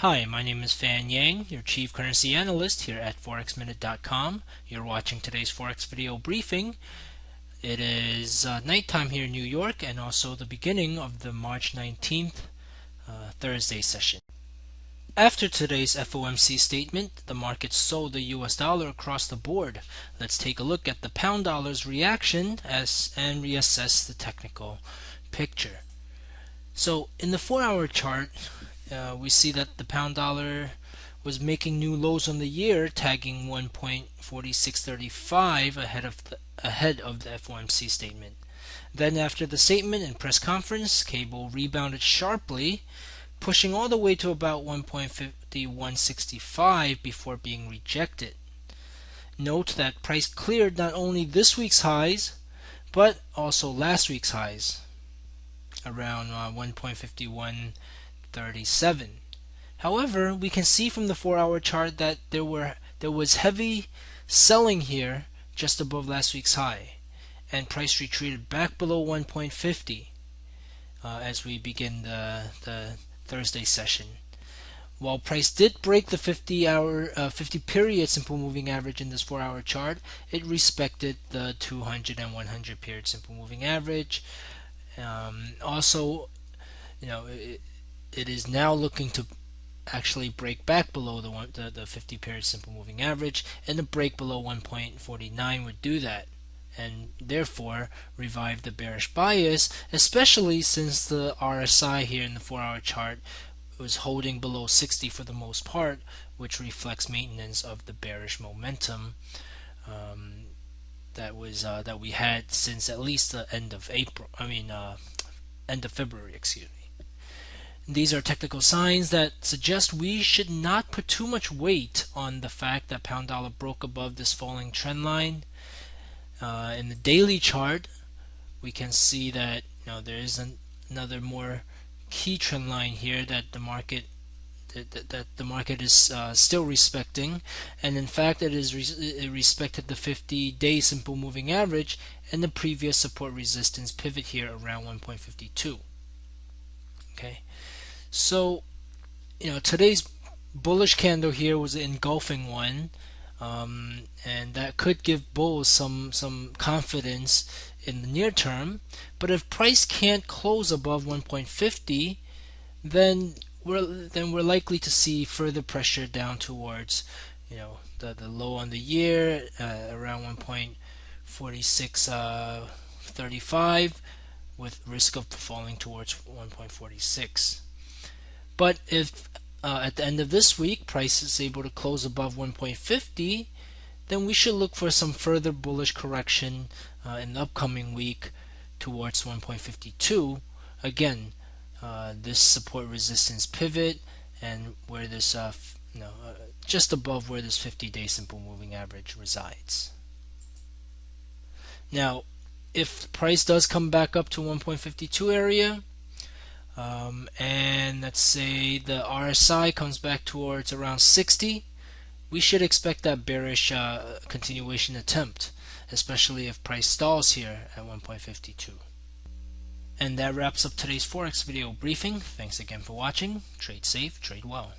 Hi, my name is Fan Yang, your Chief Currency Analyst here at ForexMinute.com. You're watching today's Forex video briefing. It is nighttime here in New York and also the beginning of the March 19th Thursday session. After today's FOMC statement, the market sold the US dollar across the board. Let's take a look at the pound dollar's reaction and reassess the technical picture. So in the 4-hour chart, we see that the pound dollar was making new lows on the year, tagging 1.4635 ahead of the FOMC statement. Then after the statement and press conference, cable rebounded sharply, pushing all the way to about 1.5165 before being rejected. Note that price cleared not only this week's highs, but also last week's highs, around 1.5137. However, we can see from the 4-hour chart that there was heavy selling here just above last week's high, and price retreated back below 1.50 as we begin the Thursday session. While price did break the 50 period simple moving average in this 4-hour chart, it respected the 200 and 100 period simple moving average. Also, it is now looking to actually break back below the 50 period simple moving average, and a break below 1.49 would do that, and therefore revive the bearish bias, especially since the RSI here in the 4-hour chart was holding below 60 for the most part, which reflects maintenance of the bearish momentum that we had since at least the end of February, excuse me. These are technical signs that suggest we should not put too much weight on the fact that pound dollar broke above this falling trend line. In the daily chart, we can see that there is another more key trend line here that the market is still respecting, and in fact it respected the 50-day simple moving average and the previous support resistance pivot here around 1.52. Okay, so today's bullish candle here was an engulfing one, and that could give bulls some confidence in the near term. But if price can't close above 1.50, then we're likely to see further pressure down towards the low on the year around 1.4635, with risk of falling towards 1.46. But if at the end of this week price is able to close above 1.50, then we should look for some further bullish correction in the upcoming week towards 1.52. Again, this support resistance pivot, and where this just above where this 50-day simple moving average resides. Now, if price does come back up to 1.52 area, and let's say the RSI comes back towards around 60, we should expect that bearish continuation attempt, especially if price stalls here at 1.52. And that wraps up today's Forex video briefing. Thanks again for watching. Trade safe, trade well.